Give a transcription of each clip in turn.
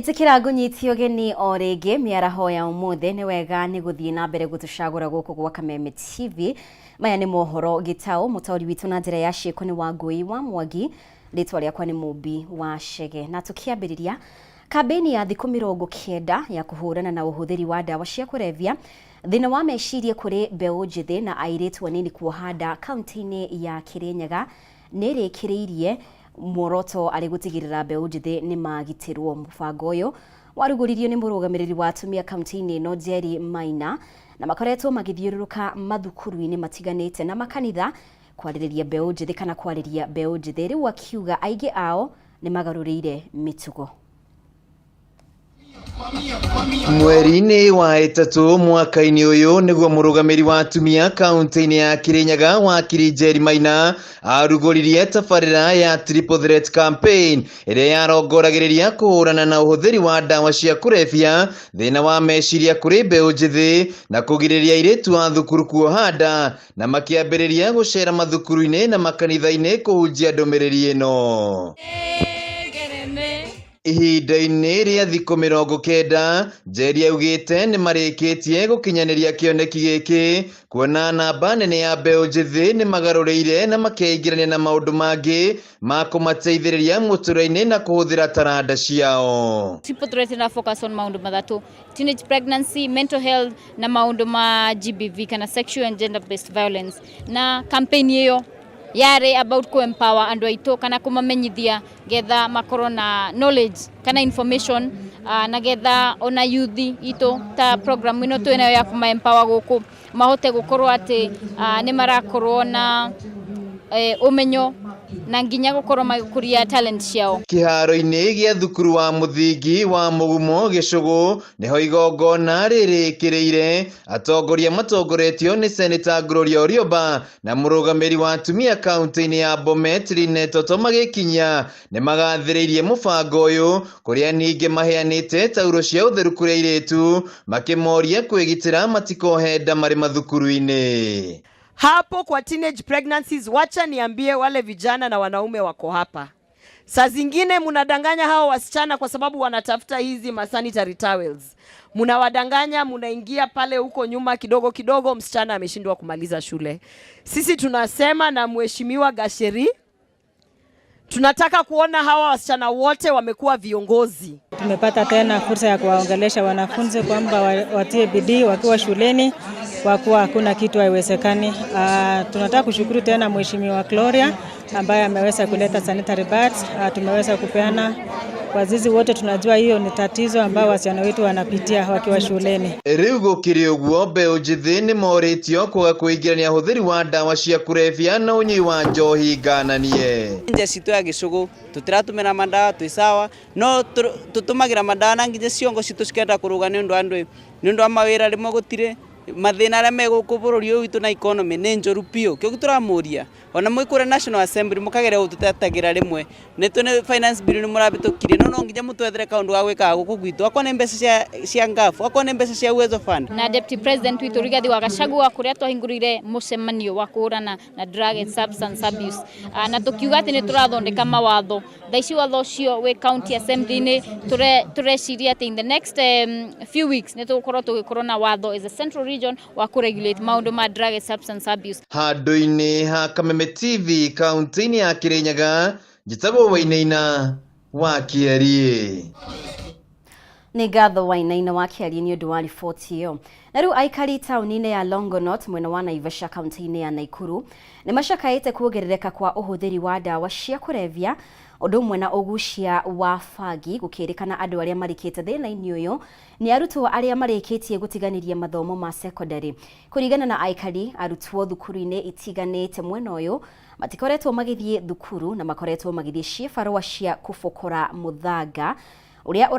Itikira ngunyitio geni o ringi miaraho ya umuthe ni wega ni guthie na mbere gutucagura guku gwa Kameme TV. Maya ni Mohoro Gitau mutauri witu na njira ya ciiko ni Wangui wa Mwangi, ritwa riakwa ni Mumbi wa Chege. Na tukiambiriria kampeni ya thiku 90 ya kuhurana na uhuthiri wa dawa cia kurevya thina wa meciria kuri mbeu njithi na airitu anini kuohanda kaunti-ini ya Kirinyaga nirikiriirie muoroto ari gutigirira mbeu njithi ni magitirwo. Mubango uyu waruguririo ni murugamiriri wa atumia kaunti-ini no Jerry Maina na makoretwo magithiururuka mathukuru-ini matiganite na makanitha kwaririria mbeu njithi kana kwariria mbeu njithi, riu akiuga aingi ao ni magarurire mitugo. Mweri-ini wa itatu mwaka-ini uyu niguo murugamiri wa atumia kaunti-ini ya Kirinyaga wa Jerry Maina aruguririe tabarira ya Triple Threat Campaign iria yarongoragiriria kuhurana na uhuthiri wa dawa cia kurevya, thina wa meciria kuri mbeu njithi na kugiriria iritu a thukuru kuohanda, na makiambiriria gucera mathukuru-ini na makanitha-ini kuhunjia ndumiriri ino. Ihinda-ini ria thiku 90 Jerry augite ni marikitie gukinyaniria kioneki giki kuona namba nene ya mbeu njithi ni magaruriire na makeingirania na maundu mangi ma kumateithiriria mutura-ini na kuhuthira taranda ciao. Triple Threat na focus on maundu mathatu: teenage pregnancy, mental health na maundu ma GBV kana sexual and gender based violence. Na campaign iyo yare about ku empower andu aitu kana kumamenyithia getha makoro na knowledge kana information na getha ona youth itu ta program ino twinayo ya kuma empower guku mahote gukorwo ati ni marakorwo na umenyo na nginya gukorwo magikuria talent ciao. Kiharo-ini gia thukuru wa muthingi wa Mugumo Gicugu niho igongona ririkiriire. Atongoria matongoretio ni Senator Gloria Orioba na murugamiri wa atumia kaunti-ini ya Bomet Toto magikinya ni magathiriirie mubango uyu kuria ningi maheanite tauro cia utheru kuri airitu makimoria kwigitira matikohenda mari mathukuru-ini. Hapo kwa teenage pregnancies, wacha niambie wale vijana na wanaume wako hapa. Saa zingine munadanganya hao wasichana kwa sababu wanatafuta hizi sanitary towels. Munawadanganya, munaingia pale huko nyuma kidogo kidogo, msichana ameshindwa kumaliza shule. Sisi tunasema na mheshimiwa Gasheri, tunataka kuona hawa wasichana wote wamekuwa viongozi. Tumepata tena fursa ya kuwaongelesha wanafunzi kwamba watie bidii wakiwa shuleni, kwa kuwa hakuna kitu haiwezekani. Tunataka kushukuru tena mheshimiwa Gloria ambaye ameweza kuleta sanitary pads. Tumeweza kupeana wazizi wote, tunajua hiyo ni tatizo ambao wasichana wetu wanapitia wakiwa shuleni. Riu gukiri uguo mbeu njithi ni moritio kuga kuingirania huthiri wa dawa cia kurevya na unyi wa njohi ngananie. Nje citu ya Gicugu tutiratumira mandawa twi sawa, no tutumagira mandawa na nginya ciongo citu cikenda kuruga ni undu wa mawira rimwe gutire mathina aria meguku bururi uyu witu na economy ni njoru pio. Kio turamuria ona mwikure National Assembly mukagera ututagira rimwe netone finance bill ni murabitukirie no nginya mutwethere kaundu ga gwika guku gwitu akone mbeca cia ngafu akone mbeca cia uwezo fund. Na Deputy President witu Rigathi wa Gachagua kuria twahingurire mucemanio wa kurana na drug and substance abuse na tukiuga ati ni turathondeka mawatho thaici watho ucio we county assembly ni tureciria ati in the next few weeks ni tukorwo tugikorwo na watho as a central region wa kuregulate maundu ma drug and substance abuse. Handu-ini ha Kameme TV kaunti-ini ya Kirinyaga, Gitau Wainaina wa Kiarie. Ni ngatho Wainaina wa Kiarie ni undu wa riboti iyo. Na riu aikari tauni-ini ya Longonot mwena wa Naivasha kaunti-ini ya Naikuru ni macakaite kuongerereka kwa uhuthiri wa dawa cia kurevya undu umwe na ugucia wa fagi gukirikana andu aria marikite thina-ini uyu ni arutwo aria marikitie gutiganiria mathomo ma secondary. Kurigana na aikari, arutwo thukuru-ini itiganite mwena uyu matikoretwo magithie thukuru na makoretwo magithie cibarua cia kubokora muthanga uria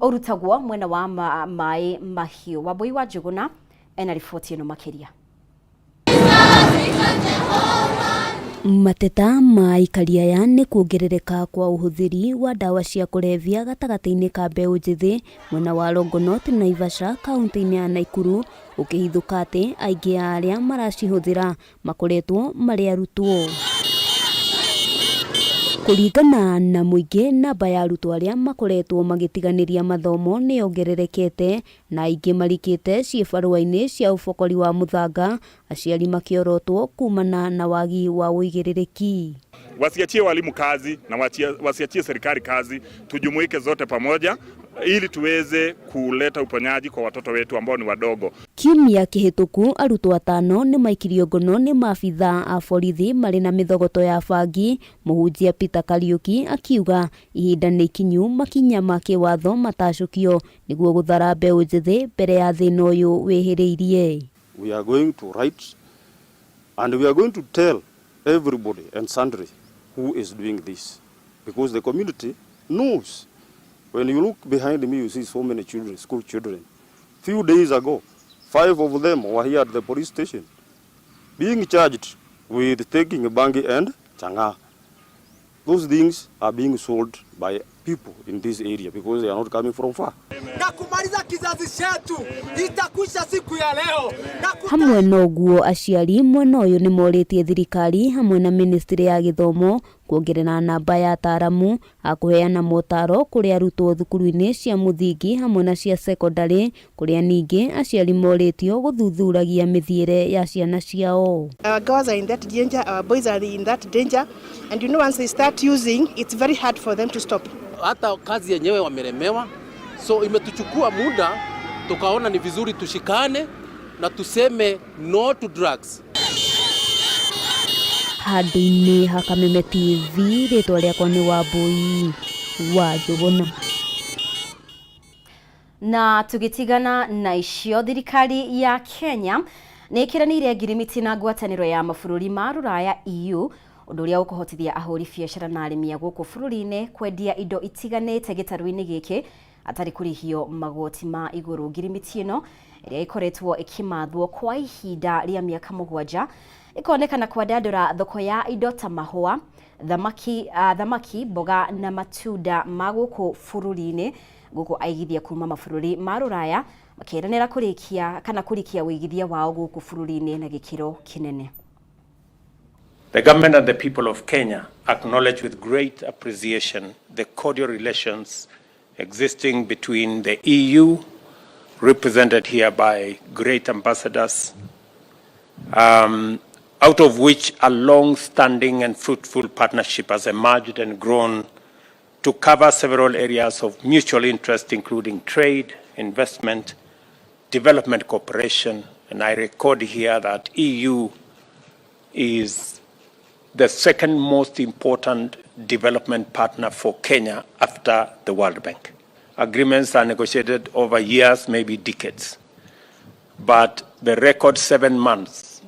urutagwo mwena wa mai mahiu. Wambui wa Njuguna ena riboti ino makiria. Mateta ma aikari aya ni kuongerereka kwa uhuthiri wa dawa cia kurevya gatagati-ini ka mbeu njithi mwena wa Longonot Naivasha kaunti-ini ya Naikuru, ukihithuka ati aingi aria maracihuthira makoretwo mari arutwo. Kũringana na mũingĩ, namba ya arutwo arĩa makoretwo magĩtiganĩria mathomo nĩ yongererekete na aingĩ marikĩte ciĩbarũa-inĩ cia ũbokori wa mũthanga, aciari makĩorotwo kumana na wagi wa ũigĩrĩrĩki. Wasiachie walimu kazi na wasiachie serikali kazi, tujumuike zote pamoja ili tuweze kuleta uponyaji kwa watoto wetu ambao ni wadogo. Kiumia kĩhĩtũku arutwo 5 nĩ maikirio ngono nĩ maabitha a borithi marĩ na mĩthogoto ya bangi. Mũhunjia Peter Kariuki akiuga ihinda nĩ ikinyu makinya ma kĩwatho matacũkio nĩguo gũthara mbeũ njĩthĩ mbere ya thĩna ũyũ wĩhĩrĩirie. We are going to write and we are going to tell everybody and sundry who is doing this, because the community knows. When you look behind me, you see so many children, school children. Few days ago, 5 of them were here at the police station being charged with taking bangi and changa. Those things are being sold by people in this area because they are not coming from far. Na kumaliza kizazi chetu itakusha siku ya leo. Hamwe na ũguo, aciari mwena ũyũ nĩ morĩtie thirikari hamwe na ministry ya gĩthomo kuongerera namba ya ataaramu a kũheana motaro kũrĩ arutwo thukuru-inĩ cia mũthingi hamwe na cia secondary, kũrĩa ningĩ aciari morĩtio gũthuthuragia mĩthiĩre ya ciana ciao. Our girls are in that danger, our boys are in that danger, and you know once they start using, it's very hard for them to stop. Hata kazi yenyewe wamelemewa, so imetuchukua muda tukaona ni vizuri tushikane na tuseme no to drugs. Handũ-inĩ ha Kameme TV, rĩtwa rĩakwa nĩ Wambui wa Njũgũna. Na tugitigana na icio, thirikari ya Kenya nĩ ĩkĩranĩire ngirimiti na ngwatanĩro ya mabũrũri ma Rũraya EU, ũndũ ũrĩa ũkũhotithia ahũri biacara na arĩmi a gũkũ bũrũri-inĩ kwendia indo itiganĩte gĩtarũ-inĩ gĩkĩ atarĩ kũrĩhio magoti ma igũrũ. Ngirimiti ĩno ĩrĩa ĩkoretwo ĩkĩmathwo kwa ihinda rĩa mĩaka 7 ĩkonekana kwandandũra thoko ya indo ta mahũa, thamaki, mboga na matunda ma gũkũ bũrũri-inĩ, gũkũ aigithia kuma mabũrũri ma Rũraya makĩranĩra kũrĩkia ũigithia wao gũkũ bũrũri-inĩ na gĩkĩro kĩnene. The government and the people of Kenya acknowledge with great appreciation the cordial relations existing between the EU, represented here by great ambassadors, out of which a long-standing and fruitful partnership has emerged and grown to cover several areas of mutual interest, including trade, investment, development cooperation, and I record here that EU is the second most important development partner for Kenya after the World Bank. Agreements are negotiated over years, maybe decades. But the record 7 months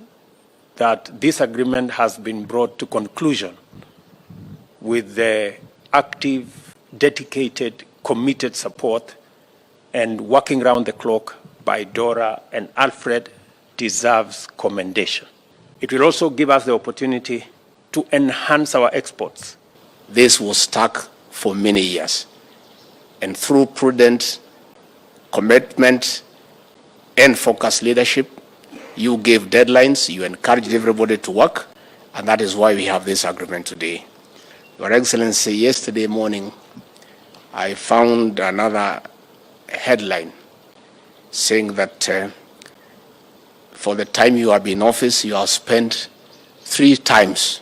that this agreement has been brought to conclusion with the active, dedicated, committed support and working round the clock by Dora and Alfred deserves commendation. It will also give us the opportunity to enhance our exports. This was stuck for many years. And through prudent commitment and focused leadership, you gave deadlines, you encouraged everybody to work, and that is why we have this agreement today. Your Excellency, yesterday morning, I found another headline saying that for the time you have been in office, you have spent 3 times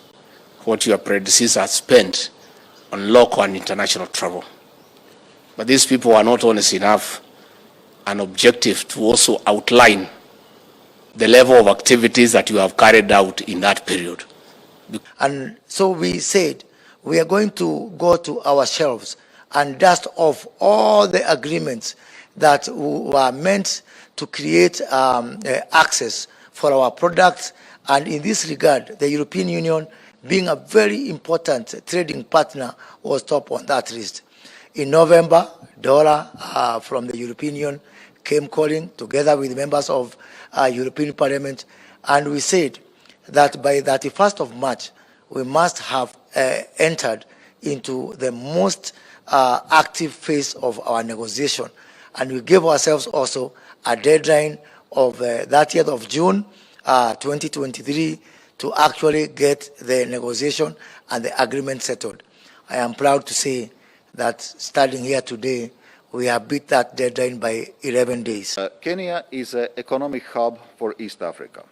what your predecessor spent on local and international travel. But these people are not honest enough and objective to also outline the level of activities that you have carried out in that period. And so we said we are going to go to our shelves and dust off all the agreements that were meant to create access for our products. And in this regard, the European Union, being a very important trading partner, was top on that list. In November, Dora from the European Union came calling together with members of European Parliament, and we said that by 31st of March, we must have entered into the most active phase of our negotiation. And we gave ourselves also a deadline of 30th of June 2023 to actually get the negotiation and the agreement settled. I am proud to say that starting here today, we have beat that deadline by 11 days. Kenya is an economic hub for East Africa,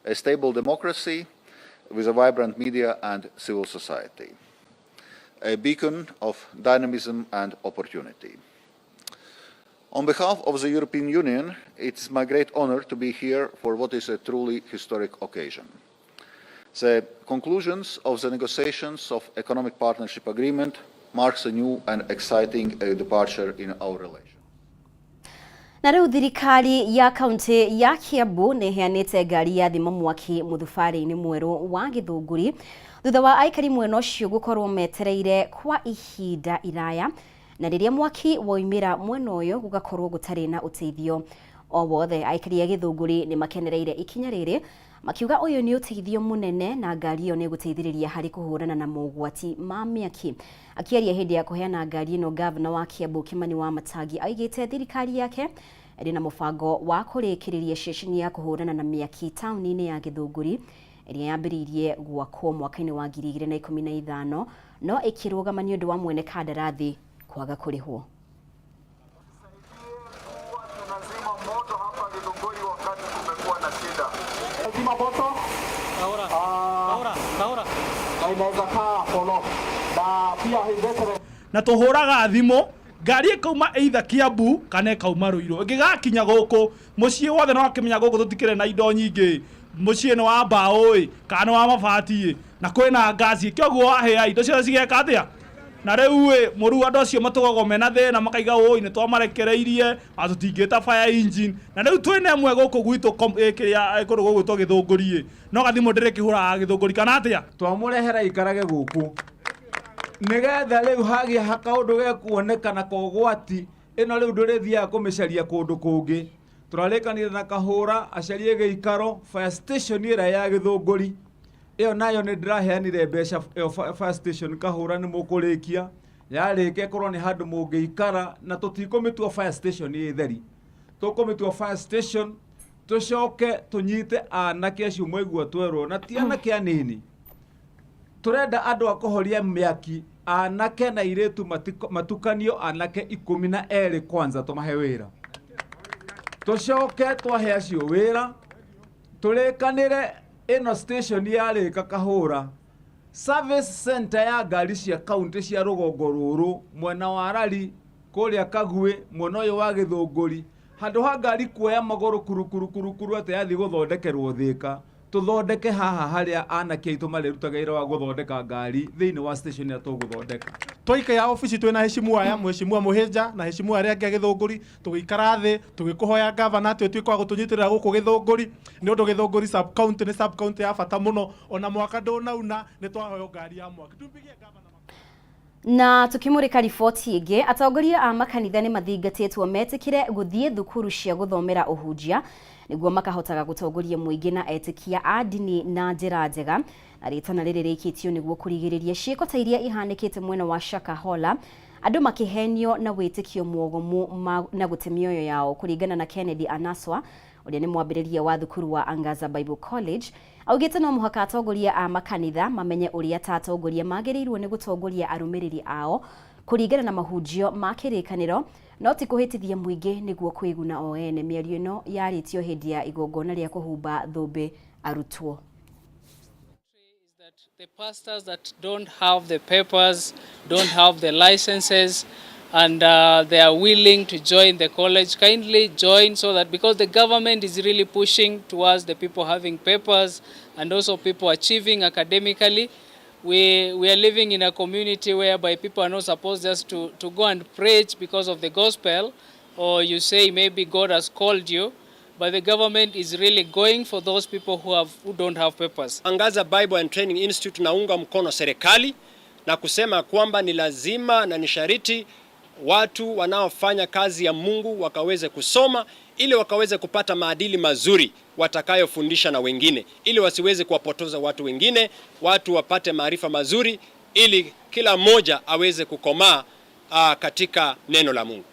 a stable democracy with a vibrant media and civil society, a beacon of dynamism and opportunity. On behalf of the European Union, it's my great honor to be here for what is a truly historic occasion. The conclusions of the negotiations of Economic Partnership Agreement marks a new and exciting departure in our relation. Na rĩu thirikari ya kaunti ya Kiambu nĩ heanĩte ngari ya thima mwaki mũthubarĩ-inĩ mwerũ wa Gĩthũngũri thutha wa aikari mwena ũcio gũkorwo metereire kwa ihinda iraya na rĩrĩa mwaki woimĩra mwena ũyũ gũgakorwo gũtarĩ na ũteithio o wothe. Aikari a Gĩthũngũri nĩ makenereire ikinya rĩrĩ makiuga ũyũ nĩ ũteithio mũnene na ngari ĩyo nĩ gũteithĩrĩria harĩ kũhũrana na mogwati ma mĩaki. Akĩaria hĩndĩ ya kũheana ngari ĩno, gavana wa Kiambu Kimani wa Matangi augĩte thirikari yake ĩrĩ na mũbango wa kũrĩkĩrĩria ceceni ya kũhũrana na mĩaki taũni-inĩ ya Gĩthũngũri ĩrĩa yambĩrĩirie gwakwo mwaka-inĩ wa 2015 no ĩkĩrũgama nĩ ũndũ wa mwene kandarathi kwaga kũrĩhwo. Na tũhũraga thimo ngari ĩkauma either Kiambu kana ĩkauma Ruiru, ĩngĩgakinya gũkũ mũciĩ wothe no akĩmenya gũkũ tũtikĩrĩ na indo nyingĩ, mũciĩ nĩ wa mbaũ kana wa mabati na kwĩna ngaci, kĩoguo wahĩa indo ciothe cigeka atĩa. Na rĩu mũru andũ acio matũgagwo mena thĩna makaiga nĩ twamarekereirie tũtingĩta fire engine, na rĩu twĩna ĩmwe gũkũ gwitũ kĩrĩa kũndũ gũgwĩtwo Gĩthũngũri no gathimo ndĩrĩ kĩhũraga Gĩthũngũri kana atĩa. Twamũrehera ikarage gũkũ nĩgetha rĩu hagĩa kaũndũ gekuonekana kwa ũgwati ĩno rĩu ndũrĩthiaga kũmĩcaria kũndũ kũngĩ. Tũrarĩkanire na Kahũra acarie gĩikaro fire station ĩrĩa ya Gĩthũngũri ĩyo nayo nĩ ndĩraheanire mbeca fire station Kahũra nĩ mũkũrĩkia yarĩke korwo nĩ handũ mũngĩikara na tũtikũmĩtua fire station ĩ theri, tũkũmĩtua fire station tũcoke tũnyite anake acio mwaigua twerwo na ti anake anini. Tũrenda andũ a kũhoria mĩaki anake na airĩtu matukanio anake 12 kwanza tũmahe wĩra, tũcoke twahe acio wĩra tũrĩkanĩre ĩno station yarĩka Kahũra service center ya ngari cia kaunti cia rũgongo rũrũ mwena wa Rari kũrĩa Kaguĩ mwena ũyũ wa Gĩthũngũri handũ ha ngari kuoya magũrũ kurukuru atĩ yathi gũthondekerwo Thĩka, tũthondeke haha harĩa anake aitũ marĩrutaga wĩra wa gũthondeka ngari thĩinĩ wa station ya tũgũthondeka. Twaikara ofici twĩna heshimua ya mheshimiwa Mũhĩnja na heshimua arĩa angĩ a Gĩthũngũri tũgĩikara thĩ tũgĩkũhoya gavana atĩ ũtuĩke wa gũtũnyitĩrĩra gũkũ Gĩthũngũri nĩ ũndũ Gĩthũngũri sub county nĩ sub county ya bata mũno ona mwaka ndũnauna nĩ twahoyo ngari ya mwaka. Na tukimurika riboti ĩngĩ, atongoria a makanitha nĩ mathingatĩtwo metĩkĩre gũthiĩ thukuru cia gũthomera ũhunjia nĩguo makahotaga gũtongoria mũingĩ na etĩkia a ndini na njĩra njega. Na rĩtana rĩrĩ rĩkĩtio nĩguo kũrigĩrĩria ciĩko ta iria ihanĩkĩte mwena wa Shakahola, andũ makĩhenio na wĩtĩkio mwogomu na gũte mĩoyo yao. Kũringana na Kennedy Anaswa ũrĩa nĩ mwambĩrĩria wa thukuru wa Angaza Bible College, augĩte no mũhaka atongoria a makanitha mamenye ũrĩa ta atongoria magĩrĩirwo nĩ gũtongoria arũmĩrĩri ao kũringana na mahunjio ma kĩrĩkanĩro no ti kũhĩtithia mũingĩ nĩguo kwĩguna o ene. Mĩario ĩno yarĩtio hĩndĩ ya igongona rĩa kũhumba thũmbĩ arutwo. The pastors that don't have the papers, don't have the licenses, and they are willing to join the college, kindly join, so that because the government is really pushing towards the people having papers and also people achieving academically. We are living in a community whereby people are not supposed just to go and preach because of the gospel, or you say maybe God has called you, but the government is really going for those people who don't have papers. Angaza Bible and Training Institute naunga mkono serikali na kusema kwamba ni lazima na ni sharti watu wanaofanya kazi ya Mungu wakaweze kusoma ili wakaweze kupata maadili mazuri watakayofundisha na wengine, ili wasiweze kuwapotoza watu wengine, watu wapate maarifa mazuri ili kila mmoja aweze kukomaa katika neno la Mungu.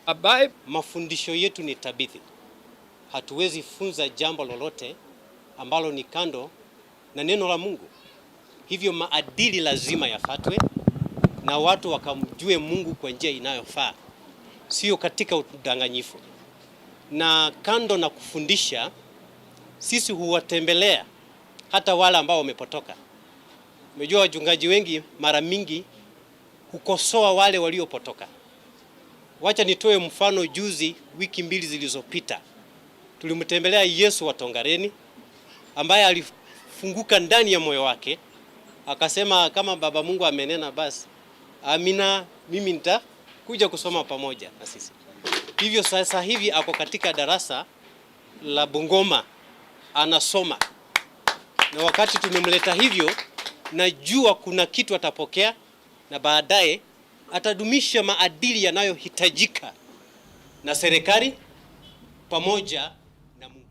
Mafundisho yetu ni tabithi. Hatuwezi funza jambo lolote ambalo ni kando na neno la Mungu. Hivyo maadili lazima yafuatwe na watu wakamjue Mungu kwa njia inayofaa, sio katika udanganyifu. Na kando na kufundisha, sisi huwatembelea hata wale ambao wamepotoka. Umejua wachungaji wengi mara mingi hukosoa wale waliopotoka. Wacha nitoe mfano. Juzi, wiki 2 zilizopita, tulimtembelea Yesu wa Tongareni, ambaye alifunguka ndani ya moyo wake, akasema kama Baba Mungu amenena basi amina, mimi nitakuja kusoma pamoja na sisi. Hivyo sasa hivi ako katika darasa la Bungoma anasoma, na wakati tumemleta hivyo, najua kuna kitu atapokea, na baadaye atadumisha maadili yanayohitajika na serikali pamoja na Mungu.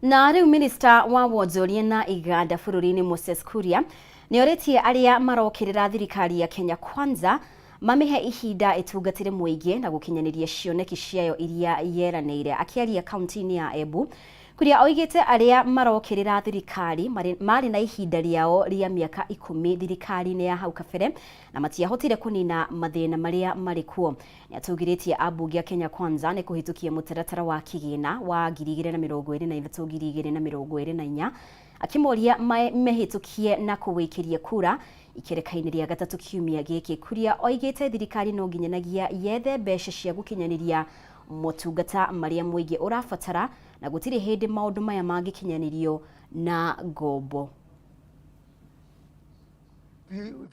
Na riu minister wa wonjoria na iganda bururi-ini Moses Kuria nioretie aria marokirira thirikari ya Kenya Kwanza mamihe ihinda itungatire muingi na gukinyaniria cioneki ciayo iria yeranire. Akiaria kaunti-ini ya Embu, Kuria oigite aria marokirira thirikari mari na ihinda riao ria miaka 10 thirikari-ini ya hau kabere na matiahotire kunina mathina maria mari kuo. Niatugiritie ambunge a Kenya Kwanza ni kuhitukia mutaratara wa kigina wa 2023-2024 akimoria mehitukie na kuwikiria kura ikereka-ini ria gatatu kiumia giki. Kuria oigite thirikari no nginyanagia yethe mbeca cia gukinyaniria motungata maria muingi urafatara na gutiri hindi maundu maya mangikinyanirio na ngombo.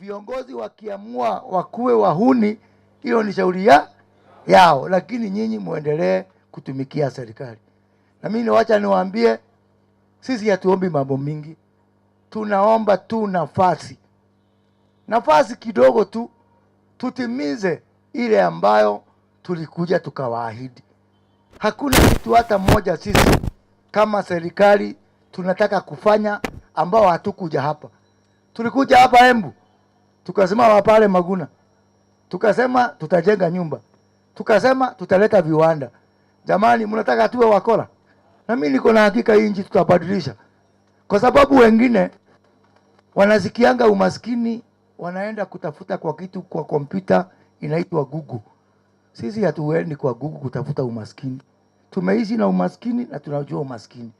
Viongozi wakiamua wakuwe wahuni, hiyo ni shauri yao, lakini nyinyi muendelee kutumikia serikali. Na mimi wacha niwaambie, sisi hatuombi mambo mingi, tunaomba tu nafasi kidogo tu, tutimize ile ambayo tulikuja tukawaahidi. Hakuna kitu hata moja sisi kama serikali tunataka kufanya ambao hatukuja hapa. Tulikuja hapa Embu, tukasema pale Maguna, tukasema tutajenga nyumba, tukasema tutaleta viwanda. Jamani, mnataka tuwe wakora? Na mimi niko na hakika hii nchi tutabadilisha, kwa sababu wengine wanasikianga umaskini, wanaenda kutafuta kwa kitu kwa kompyuta inaitwa Google. Sisi hatuendi kwa Google kutafuta umaskini. Tumeishi na umaskini na tunajua umaskini.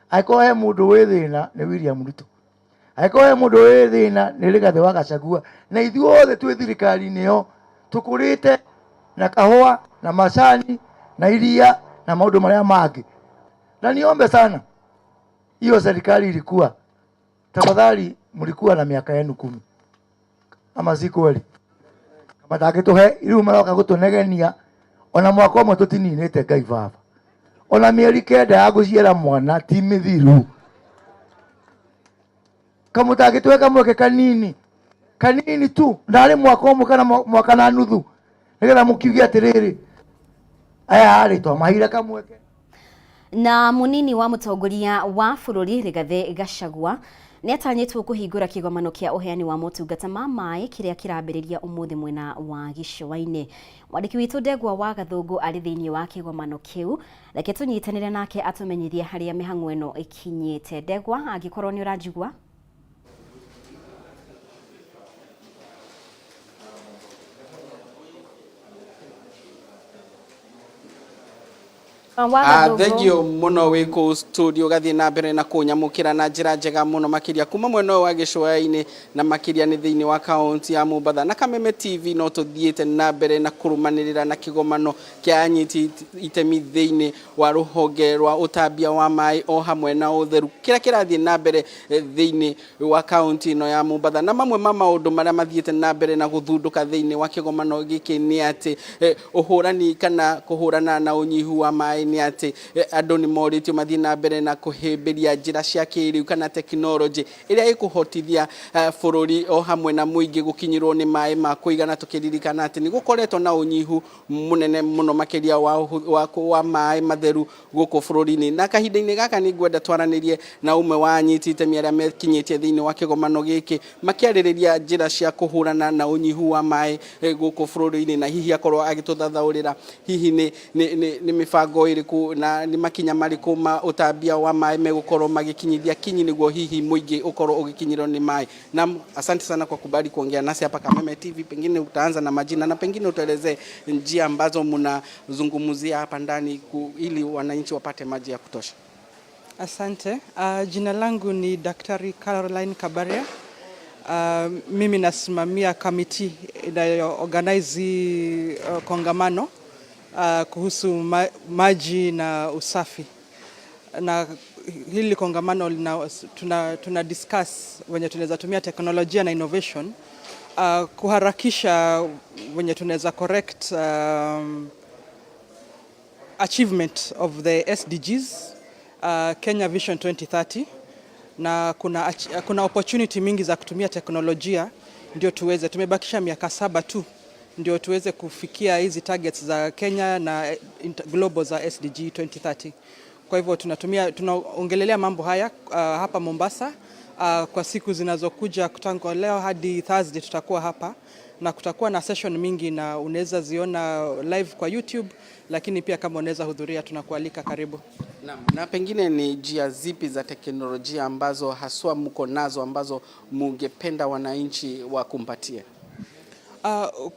Aikohe mundu wethina ni William Ruto. Aikohe mundu wethina ni Rigathi wa Gachagua. Na ithuothe twi thirikari-ini yo tukurite na kahua na macani na iria na maundu maria mangi. Na niombe sana, hiyo serikali ilikuwa, tafadhali mlikuwa na miaka yenu 10. Ama si kweli? Kama takituhe iru maroka gutunegenia, ona mwaka umwe tutininite Ngai baba. Ona mieri 9 ya guciara mwana ti mithiru. Kama takituhe kamweke kanini tu, ndari mwaka umwe kana mwaka na nuthu, nigetha mukiugia atiriri aya ari to mahira kamweke. Na munini wa mutongoria wa bururi Rigathi Gachagua niatanyitwo kuhingura kigomano kia uheani wa motungata ma mai kiria kirambiriria umuthi mwena wa Gicua-ini. Mwandiki witu Ndegwa wa Gathungu ari thiini wa kigomano kiu, reke tunyitanire nake atumenyithie haria mihang'o ino ikinyite. Ndegwa, angikorwo ni uranjigua? Thegio muno wiku studio gathi na mbere na kunyamukira na njira njega muno makiria kuma mwena wa Gicua-ini na makiria ni thiini wa kaunti ya Mombatha. Na Kameme TV no tuthiete na mbere na kurumanirira na kigomano kia anyiti itemi thiini wa ruhonge rwa utambia wa mai o hamwe na utheru kira kirathie na mbere thiini wa kaunti ino ya Mombatha. Na mamwe ma maundu maria mathiete na mbere na guthunduka thiini wa kigomano giki ni ati uhurani kana kuhurana na unyihu wa mai ni ati andu ni moritio mathii na mbere na kuhimbiria njira cia kiriu kana teknology iria ikuhotithia bururi o hamwe na muingi gukinyirwo ni mai ma kuigana. Tukiririkana ati ni gukoretwo na unyihu munene muno makiria wa mai matheru guku bururi-ini. Na kahinda-ini gaka ni ngwenda twaranirie na umwe wa anyiti itemi aria mekinyitie thiini wa kigomano giki makiaririria njira cia kuhurana na unyihu wa mai guku bururi-ini, na hihi akorwo agituthathaurira hihi ni mibango iriku na ni makinya mariku ma utambia wa mai megukorwo magikinyithia kinyi niguo hihi muingi ukorwo ugikinyirwo ni mai. Na asante sana kwa kubali kuongea nasi hapa Kameme TV. Pengine utaanza na majina na pengine utuelezee njia ambazo mnazungumzia hapa ndani ili wananchi wapate maji ya kutosha. Asante. Jina langu ni Daktari Caroline Kabaria. Mimi nasimamia kamiti inayoorganize kongamano kuhusu maji na usafi. Na hili kongamano tuna discuss wenye tunaweza tumia teknolojia na innovation kuharakisha wenye tunaweza correct achievement of the SDGs, Kenya Vision 2030, na kuna opportunity mingi za kutumia teknolojia ndio tumebakisha miaka 7 tu ndio tuweze kufikia hizi targets za Kenya na global za SDG 2030. Kwa hivyo tunaongelelea mambo haya hapa Mombasa. Kwa siku zinazokuja kutangu leo hadi Thursday tutakuwa hapa na kutakuwa na session mingi na unaweza ziona live kwa YouTube, lakini pia kama unaweza hudhuria tunakualika, karibu. Na pengine ni njia zipi za teknolojia ambazo haswa mko nazo ambazo mungependa wananchi wakumbatie?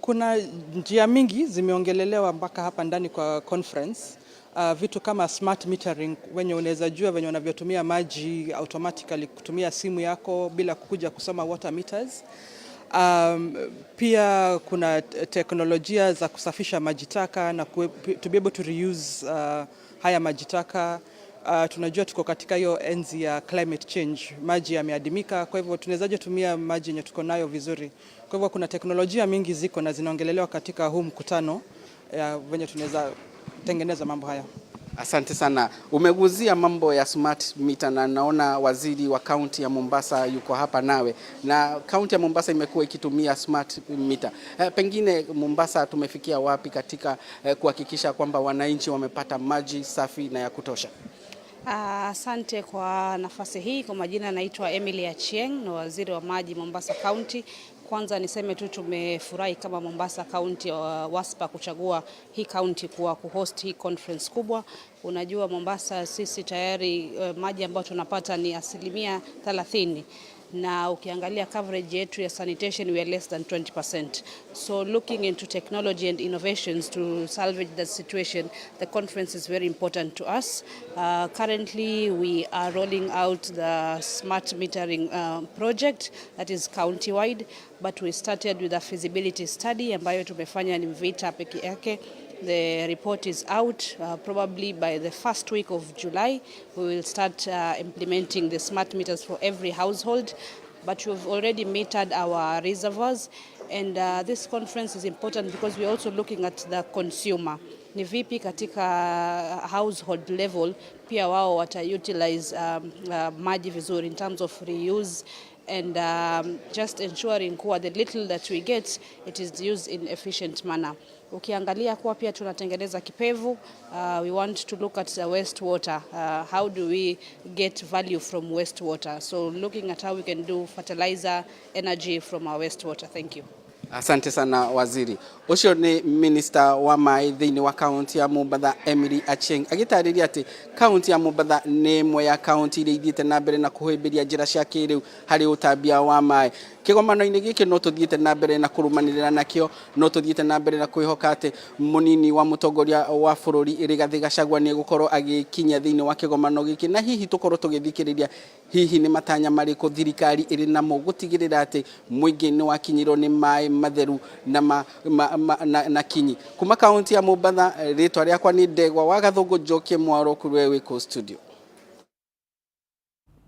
Kuna njia mingi zimeongelelewa mpaka hapa ndani kwa conference. Vitu kama smart metering, wenye unaweza jua wenye unavyotumia maji automatically kutumia simu yako bila kukuja kusoma water meters. Pia kuna teknolojia za kusafisha maji taka na to be able to reuse haya maji taka. Tunajua tuko katika hiyo enzi ya climate change, maji yameadimika, kwa hivyo tunawezaje tumia maji yenye tuko nayo vizuri. Kwa hivyo kuna teknolojia mingi ziko na zinaongelelewa katika huu mkutano venye tunaweza tengeneza mambo haya. Asante sana. Umeguzia mambo ya smart meter na naona waziri wa kaunti ya Mombasa yuko hapa nawe, na kaunti ya Mombasa imekuwa ikitumia smart meter. Pengine Mombasa tumefikia wapi katika kuhakikisha kwamba wananchi wamepata maji safi na ya kutosha? Asante kwa nafasi hii. Kwa majina naitwa Emily Achieng, na waziri wa maji Mombasa County. Kwanza niseme tu tumefurahi kama Mombasa County WASPA kuchagua hii county kuhost hii conference kubwa. Unajua Mombasa sisi tayari maji ambayo tunapata ni 30%. Na ukiangalia coverage yetu ya sanitation we are less than 20%. So looking into technology and innovations to salvage that situation, the conference is very important to us. Currently we are rolling out the smart metering project that is county-wide, but we started with a feasibility study ambayo tumefanya ni Mvita peke yake. The report is out. Probably by the first week of July, we will start implementing the smart meters for every household. But we've already metered our reservoirs, and this conference is important because we're also looking at the consumer. Ni vipi katika household level pia wao utilize maji vizuri in terms of reuse and just ensuring kuwa the little that we get, it is used in efficient manner. Ukiangalia kuwa pia tunatengeneza kipevu, we want to look at the wastewater. How do we get value from wastewater? So looking at how we can do fertilizer energy from our wastewater. Thank you. Asante sana waziri. Ucio ni minister wa mai thiini wa kaunti ya Mombasa Emily Achieng agitariria ati kaunti ya Mombasa ni imwe ya kaunti iria ithiite na mbere na kuhimbiria njira cia kiriu hari utambia wa mai. Kigomano-ini giki no tuthiite na mbere na kurumanirira nakio, no tuthiite na mbere na kwihoka ati munini wa mutongoria wa bururi Rigathi Gachagua ni gukorwo agikinya thiini wa kigomano giki, na hihi tukorwo tugithikiriria hihi ni matanya mariku thirikari iri namo gutigirira ati muingi ni wakinyirwo ni mai matheru na kinyi. Kuma kaunti ya Mombasa, ritwa riakwa ni Ndegwa wa Gathungu Njoki Mwaro kuwe wiko studio.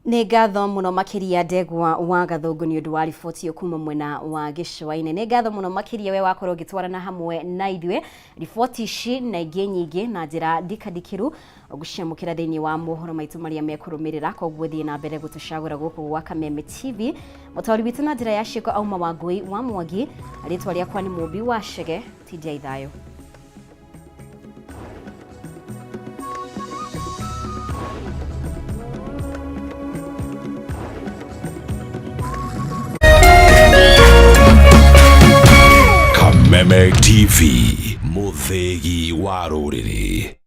Nĩ ngatho mũno makĩria Ndegwa wa Gathungu nĩ ũndũ wa riboti kuma mwena wa gĩcũa-inĩ. Nĩ ngatho mũno makĩria we wakorwo ũgĩtwarana hamwe na ithuĩ riboti ici na ingĩ nyingĩ na njĩra ndikandikĩru gũciamũkĩra thĩinĩ wa mohoro maitũ marĩa mekũrũmĩrĩra. Koguo thiĩ na mbere gũtũcagũra gũkũ gwa Kameme TV. Mũtaũri witũ na njĩra ya ciĩko auma wa Ngũi wa Mwangi, rĩtwa rĩakwa nĩ Mũmbi wa Chege. TJ Thayo. Kameme TV, Muthegi wa Rũrĩrĩ.